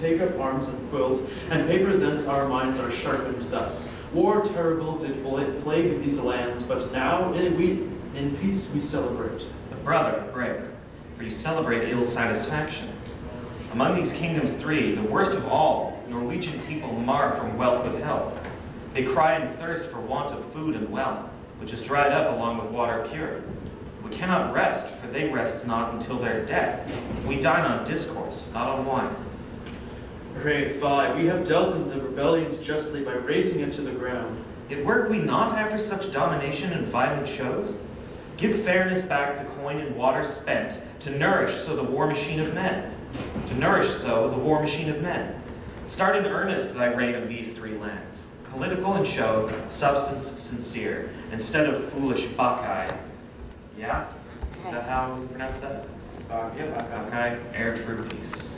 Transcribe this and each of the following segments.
take up arms and quills, and paper thence our minds are sharpened thus. War terrible did plague these lands, but now in peace we celebrate. But brother, break, for you celebrate ill satisfaction. Among these kingdoms three, the worst of all, Norwegian people mar from wealth withheld. They cry and thirst for want of food and well, which is dried up along with water pure. We cannot rest, for they rest not until their death. We dine on discourse, not on wine. Pray, fie, we have dealt in the rebellions justly by razing it to the ground. Yet work we not after such domination and violent shows? Give fairness back the coin and water spent, to nourish so the war machine of men. To nourish so the war machine of men. Start in earnest thy reign of these three lands, political in show, substance sincere, instead of foolish Bacchae. Yeah? Is that how we pronounce that? Yeah, Bacchae, air true peace.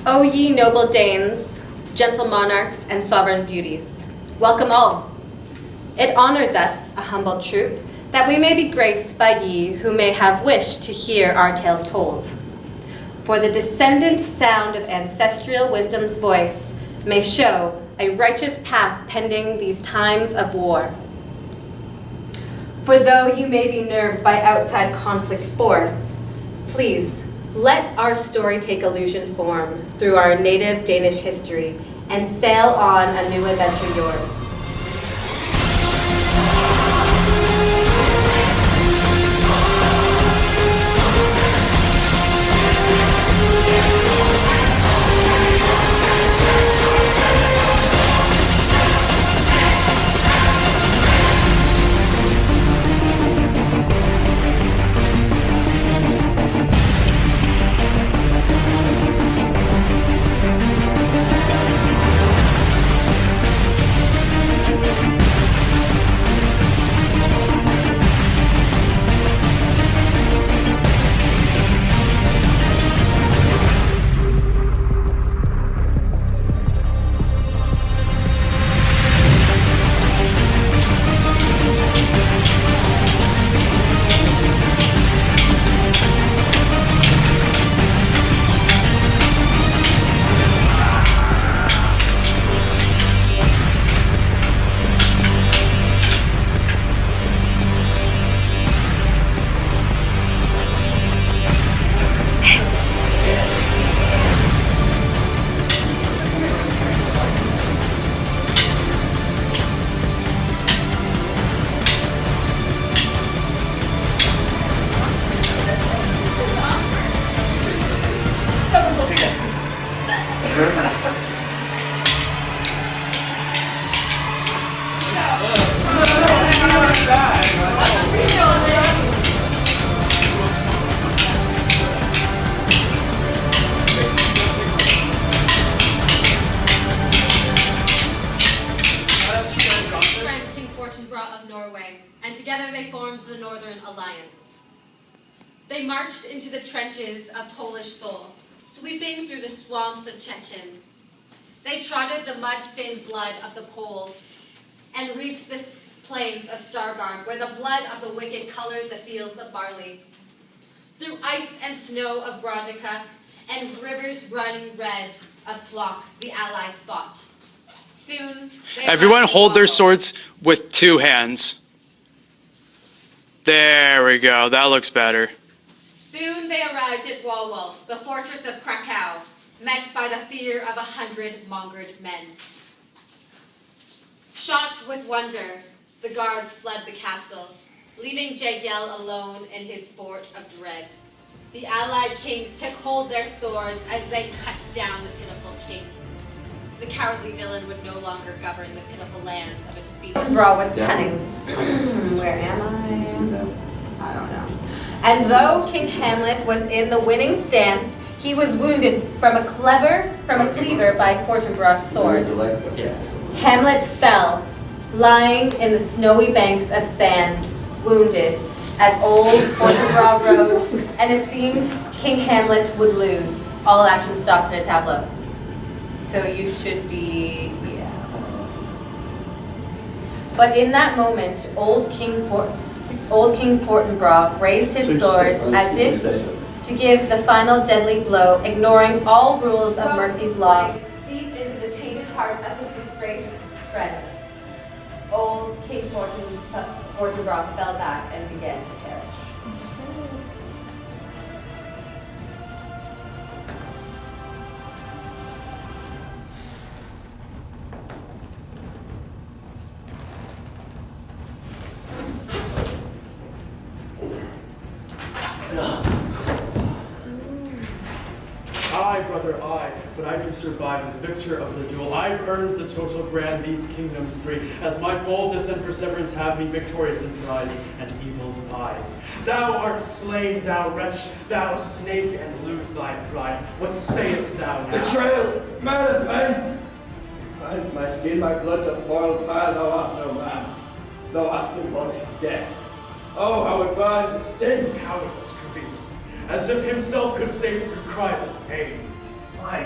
O ye noble Danes, gentle monarchs, and sovereign beauties, welcome all. It honors us, a humble troop, that we may be graced by ye who may have wished to hear our tales told. For the descendant sound of ancestral wisdom's voice may show a righteous path pending these times of war. For though you may be nerved by outside conflict force, please, let our story take illusion form through our native Danish history and sail on a new adventure yours. They marched into the trenches of Polish soul, sweeping through the swamps of Chechen. They trotted the mud-stained blood of the Poles and reaped the plains of Stargard, where the blood of the wicked colored the fields of barley. Through ice and snow of Brodica and rivers running red of Plock, the Allies fought. Soon, they Everyone arrived at hold their Walwall. swords with 2 hands. There we go. That looks better. Soon they arrived at Walwall, the fortress of Krakow, met by the fear of 100 mongered men. Shot with wonder, the guards fled the castle, leaving Jagiel alone in his fort of dread. The allied kings took hold their swords as they cut down the pitiful king. The cowardly villain would no longer govern the pitiful lands of a defeated. Bra was cunning. Where am I don't know. And though King Hamlet was in the winning stance, he was wounded from a cleaver by Fortinbras's sword. Hamlet fell, lying in the snowy banks of sand, wounded, as old Fortinbras rose, and it seemed King Hamlet would lose. All action stops in a tableau. So you should be, yeah. But in that moment, old King Fortinbras raised his sword as if to give the final deadly blow, ignoring all rules of mercy's law, deep into the tainted heart of his disgraced friend. Old King Fortinbras fell back and began to perish. Aye, brother, aye, but I do survive as victor of the duel. I've earned the total grand these kingdoms 3, as my boldness and perseverance have me victorious in pride and evil's eyes. Thou art slain, thou wretch, thou snake, and lose thy pride. What sayest thou now? Betrayal, murder pains. Pains my skin, my blood doth boil fire, thou art no man. Thou art the body of death. Oh, how it burns, it stings. How it screams, as if himself could save through cries of pain. Fie,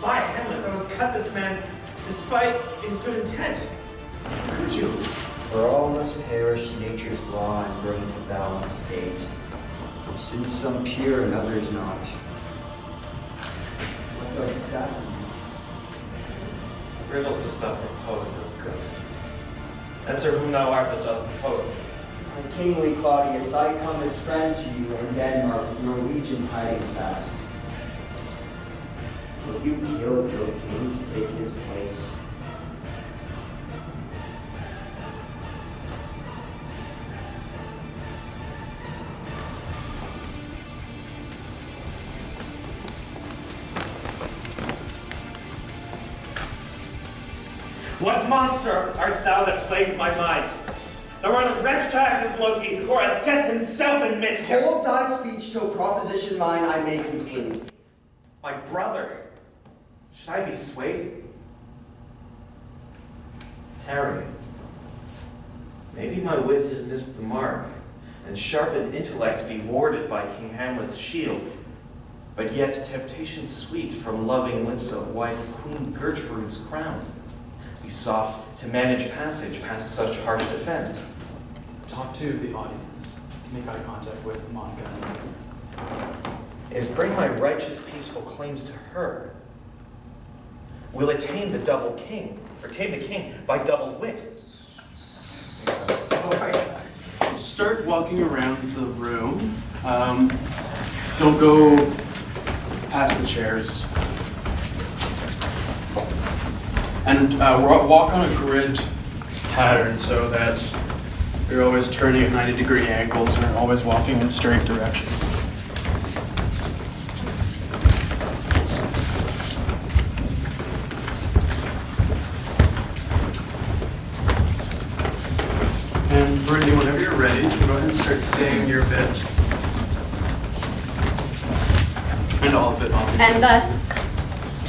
Hamlet, thou hast cut this man despite his good intent. How could you? For all must perish nature's law and bring to balanced state. But since some pure and others not, what about assassination? Riddles dost thou propose, thou ghost? Answer whom thou art that dost propose them. And kingly Claudius, I come as friend to you in Denmark, Norwegian tidings fast. Will you kill your king to take his place? What monster art thou that plagues my mind? Thou art a wretch to act as Loki, or as death himself in mischief. Hold thy speech till proposition mine I may conclude. My brother, should I be swayed? Tarry. Maybe my wit has missed the mark, and sharpened intellect be warded by King Hamlet's shield. But yet temptation sweet from loving lips of wife Queen Gertrude's crown. Be soft to manage passage past such harsh defense. Talk to the audience. Make eye contact with Monica. If bring my righteous, peaceful claims to her, will it tame the double king, or tame the king by double wit? Start walking around the room. Don't go past the chairs. And walk on a grid pattern so that you're always turning at 90-degree angles and always walking in straight directions. And Brittany, whenever you're ready, you can go ahead and start saying your bit. And all of it, obviously. And thus,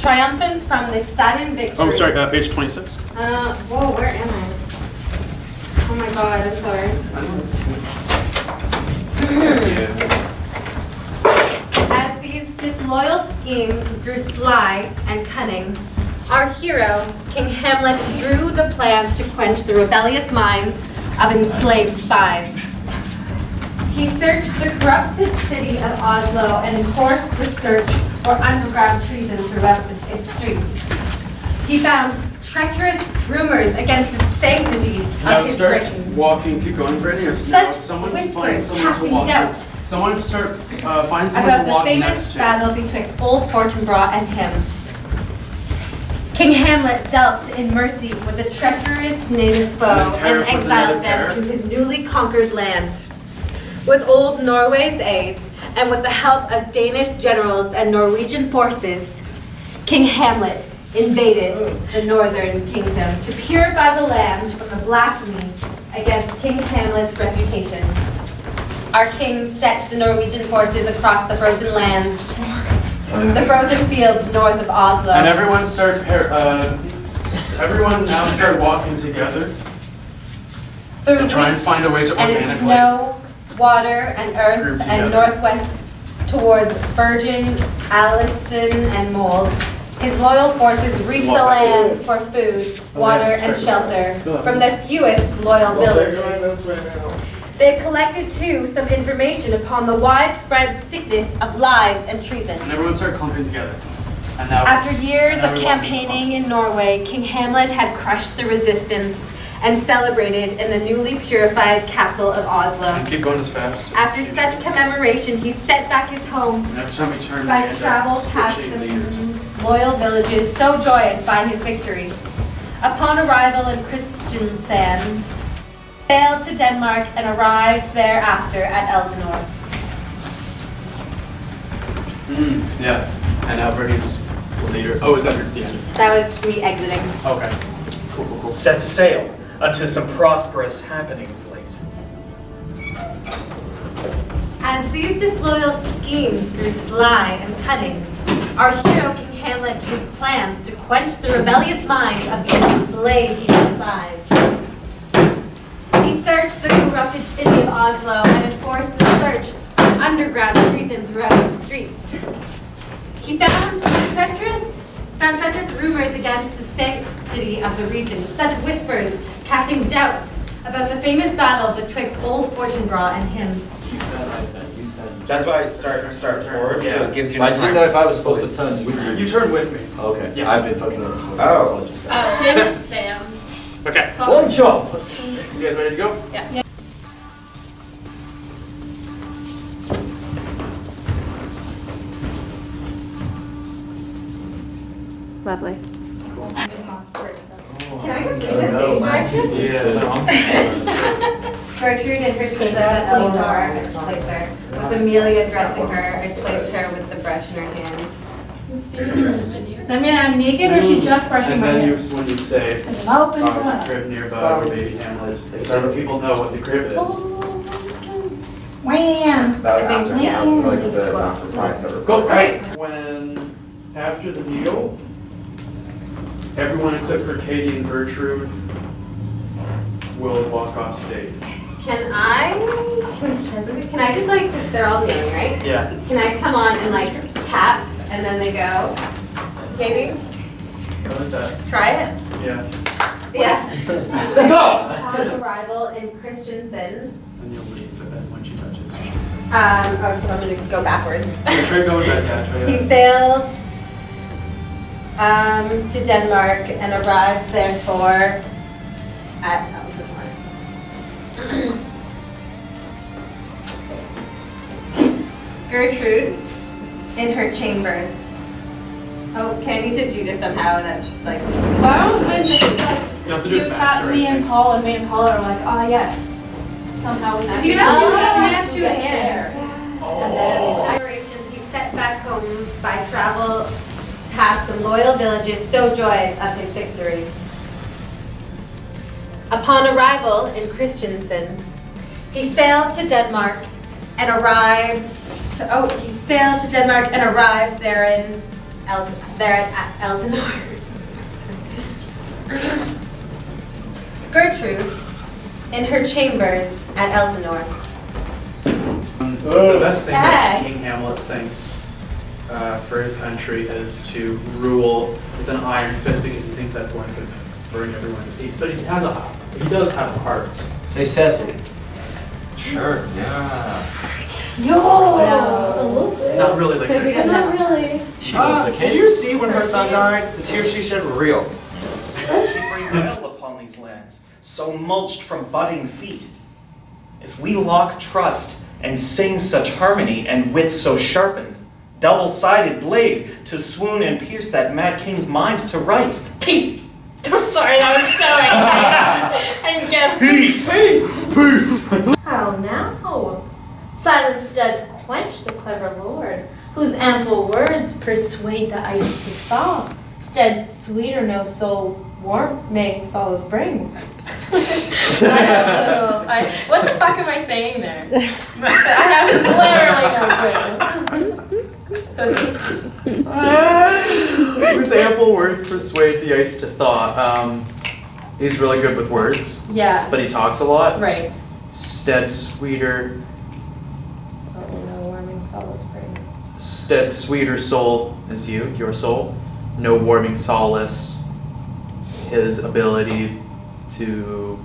triumphant from this sudden victory. Oh, sorry, page 26. Whoa, where am I? Oh my god, I'm sorry. As these disloyal schemes grew sly and cunning, our hero, King Hamlet, drew the plans to quench the rebellious minds of enslaved spies. He searched the corrupted city of Oslo and enforced the search for underground treason throughout its streets. He found treacherous rumors against the sanctity Now of his start reign. walking, keep going for any. Such Someone find whispers someone to casting walk. doubt Someone start find someone about to the walk famous next to. battle betwixt old Fortinbras and him. King Hamlet dealt in mercy with a treacherous native foe and exiled them to his newly conquered land. With old Norway's aid, and with the help of Danish generals and Norwegian forces, King Hamlet invaded the northern kingdom to purify the land from the blasphemy against King Hamlet's reputation. Our king set the Norwegian forces across the frozen lands, the frozen fields north of Oslo. And everyone now start walking together. Through So try and wheat find a way to and organically. snow, water, and Group earth, and together. northwest towards Bergen, Allison, and Mold. His loyal forces reached the land for food, water, and shelter from the fewest loyal villages. They collected, too, some information upon the widespread sickness of lies and treason. And everyone start clumping together. And now. After years and of everyone campaigning in Norway, King Hamlet had crushed the resistance and celebrated in the newly purified castle of Oslo. And keep going as fast. After such commemoration, he set back his home And every time we turn, by we end travel up past switching leaders. the loyal villages, so joyous by his victory. Upon arrival in Kristiansand, sailed to Denmark and arrived thereafter at Elsinore. Yeah. And now Bernie's the leader. Oh, is that the end? That was me exiting. Okay. Cool. Set sail unto some prosperous happenings late. As these disloyal schemes grew sly and cunning, our hero King Hamlet made plans to quench the rebellious minds of the enslaved eagle-eyes. He searched the corrupted city of Oslo and enforced the search of underground treason throughout its streets. He found treacherous rumors against the sanctity of the region, such whispers casting doubt about the famous battle betwixt old Fortinbras and him. That's why I start forward, so it gives you I enough didn't time. know if I was supposed to turn with you. You turn with me. Okay. Yeah. I've been fucking up. Oh. Damn it, Sam. Okay. One job. You guys ready to go? Yeah. Lovely. I've been lost for it. Can I just read this stage direction? Yeah. Gertrude and her chambers at Eleanor, I place her. With Amelia dressing her, I place her with the brush in her hand. Does that mean I'm naked or she's just brushing And my then hair? when you say, It's open it's a to crib nearby where baby Hamlet, they start letting people know what the crib is. Wham! That was after, yeah. Go. Right. When, after the meal, everyone except for Katie and Gertrude will walk off stage. Can I just like, 'cause they're all kneeling, right? Yeah. Can I come on and like tap and then they go? Maybe? I like that. Try it? Yeah. Yeah. Upon arrival in Kristiansand, And you'll leave when she touches. so I'm gonna go backwards. Yeah, try going back, yeah, try He that. sailed to Denmark and arrived therefore at Elsinore. Gertrude in her chambers. Oh, okay, I need to do this somehow. That's like. Why don't we just like, You have to do it you faster, tap I me and think. Paul, and me and Paul are like, ah, yes. Somehow we have You can have two- you you can have two hands. And then operations, he set back home by travel past some loyal villages, so joyous of his victory. Upon arrival in Kristiansand, he sailed to Denmark and arrived. He sailed to Denmark and arrived there at Elsinore. Gertrude in her chambers at Elsinore. The best thing that Hey. King Hamlet thinks for his country is to rule with an iron fist because he thinks that's going to bring everyone to peace. But he does have a heart. Necessity. Sure, yeah. Not really like that. Not really. She was the Did you see when her son died? The tears she shed were real. dwell upon these lands, so mulched from budding feet. If we lock trust and sing such harmony and wit so sharpened, double-sided blade to swoon and pierce that mad king's mind to right. Peace. I'm sorry, that was so angry. I didn't get it. Peace! How now? Silence does quench the clever lord, whose ample words persuade the ice to thaw. Stead sweeter no soul warm may solace brings. What the fuck am I saying there? I have literally no clue. Whose ample words persuade the ice to thaw. He's really good with words, Yeah. but he talks a lot. Right. Stead sweeter, So no warming solace brings. stead sweeter soul is you, your soul. No warming solace, his ability to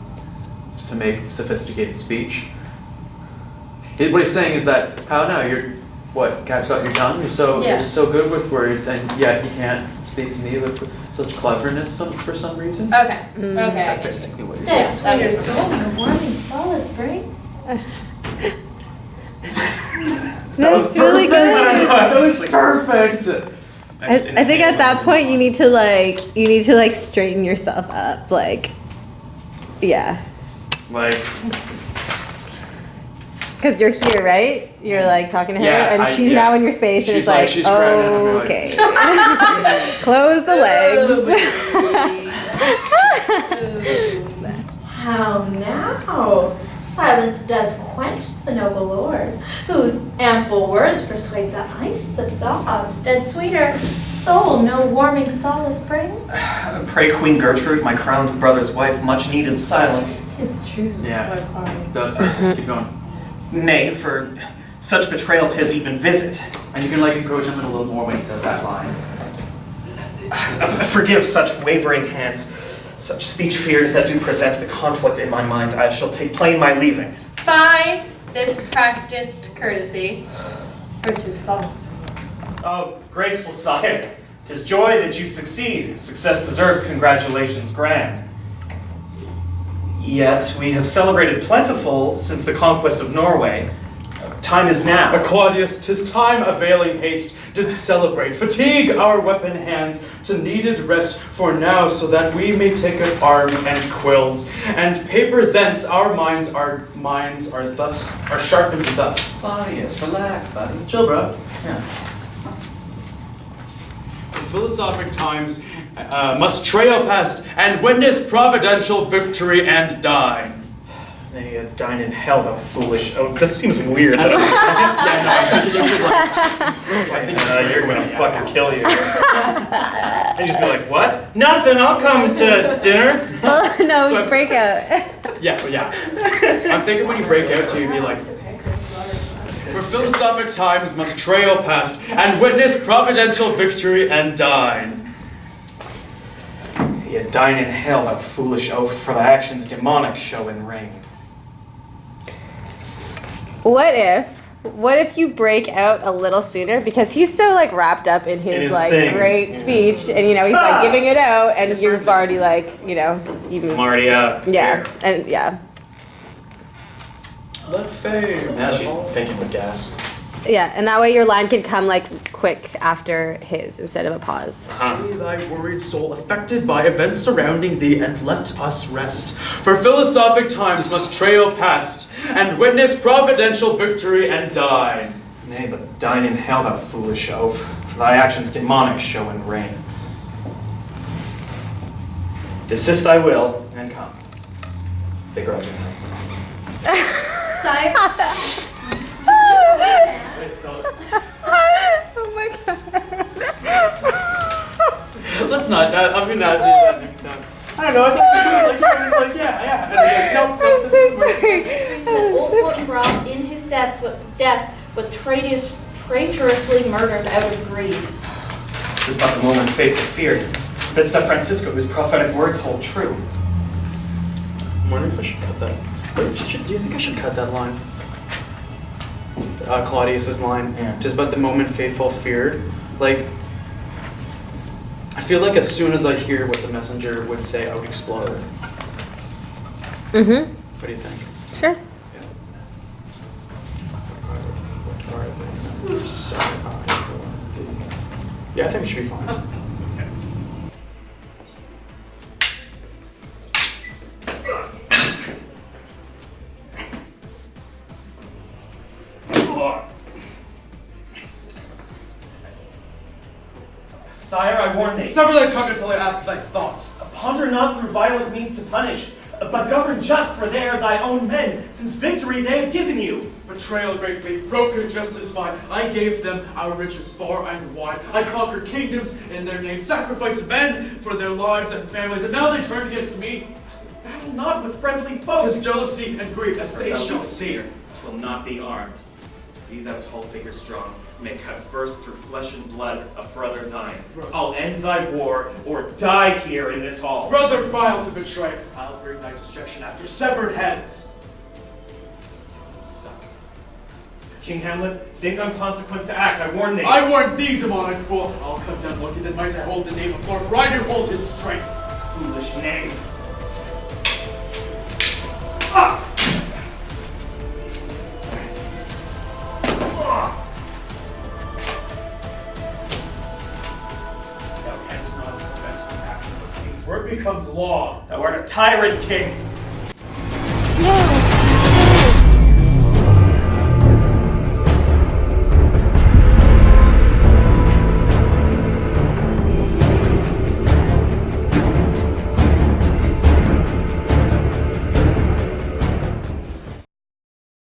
make sophisticated speech. What he's saying is that, how now, cat's got your tongue? Yeah. You're so good with words, and yet you can't speak to me with such cleverness for some reason? Okay. Mm. Okay. That's basically what he's Stead saying. sweeter soul no warming solace brings. That's really good. That was perfect. I think at that point you need to straighten yourself up, yeah, Like, because you're here, right? You're talking to her, Yeah, and she's now in your space, and She's it's she's grabbing at me, okay, close the legs. How now? Silence does quench the noble lord, whose ample words persuade the ice to thaw. Stead sweeter soul no warming solace brings. pray Queen Gertrude, my crowned brother's wife, much needed silence. 'Tis true. Yeah. Lord Clarence. That was perfect. Keep going. Nay, for such betrayal 'tis even visit. And you can encourage him a little more when he says that line. Forgive such wavering hands, such speech feared that do present the conflict in my mind. I shall take plain my leaving. By this practiced courtesy, for 'tis false. Oh, graceful sire, 'tis joy that you succeed. Success deserves congratulations grand. Yet we have celebrated plentiful since the conquest of Norway. Time is now. Claudius, 'tis time availing haste did celebrate. Fatigue our weapon hands to needed rest for now, so that we may take up arms and quills and paper. Thence our minds are sharpened thus. Claudius, relax, buddy. Chill, bro. Yeah. The philosophic times must trail past and witness providential victory and dine. Nay, dine in hell, thou foolish. Oh, this seems weird. Yeah, no, I'm thinking you should I think you're gonna fucking kill you. And just be like, what? Nothing, I'll come to dinner. Oh no, So break out. Yeah. I'm thinking when you break out to, you'd be like, for philosophic times must trail past and witness providential victory and dine. Yeah, dine in hell, thou foolish oaf, for thy actions demonic show and reign. What if you break out a little sooner, because he's so wrapped up in his thing. great speech, and he's giving it out, and you've already even I'm already up. yeah, and yeah. Let fame. Now she's thinking with gas. Yeah, and that way your line can come quick after his instead of a pause. Be thy worried soul affected by events surrounding thee, and let us rest. For philosophic times must trail past and witness providential victory and dine. Nay, but dine in hell, thou foolish oaf, for thy actions demonic show and reign. Desist I will, and come. Begrudgingly. Oh my god. Let's not. I'm gonna not do that next time. I don't know. I thought yeah. And nope, this is weird. That old Fortinbras in his death was traitorously murdered out of greed. This is but the moment faithful feared. Bidst of Francisco, whose prophetic words hold true. I'm wondering if I should cut that. Do you think I should cut that line? Claudius's line. Yeah. Just about the moment faithful feared. I I feel like as soon as I hear what the messenger would say, I would explode. Mm-hmm. What do you think? Sure. Yeah, I think it should be fine. Sire, I warn thee. Sever thy tongue until I ask thy thought. Ponder not through violent means to punish, but govern just, for they are thy own men, since victory they have given you. Betrayal greatly, broken justice mine. I gave them our riches far and wide. I conquered kingdoms in their name, sacrificed men for their lives and families, and now they turn against me. Battle not with friendly foes. 'Tis jealousy and greed, as they Thou shall wilt see. 'Twill not be armed. Be thou tall figure strong, may cut first through flesh and blood a brother thine. I'll end thy war, or die here in this hall. Brother vile to betray, I'll bring thy destruction after severed heads. Suck. King Hamlet, think on consequence to act, I warn thee. I warn thee, demonic fool. I'll cut down Loki that might hold the name of Lord, for I do hold his strength. Foolish knave. Ah! Thou canst not prevent the actions of kings, where it becomes law. Thou art a tyrant, king. Yay!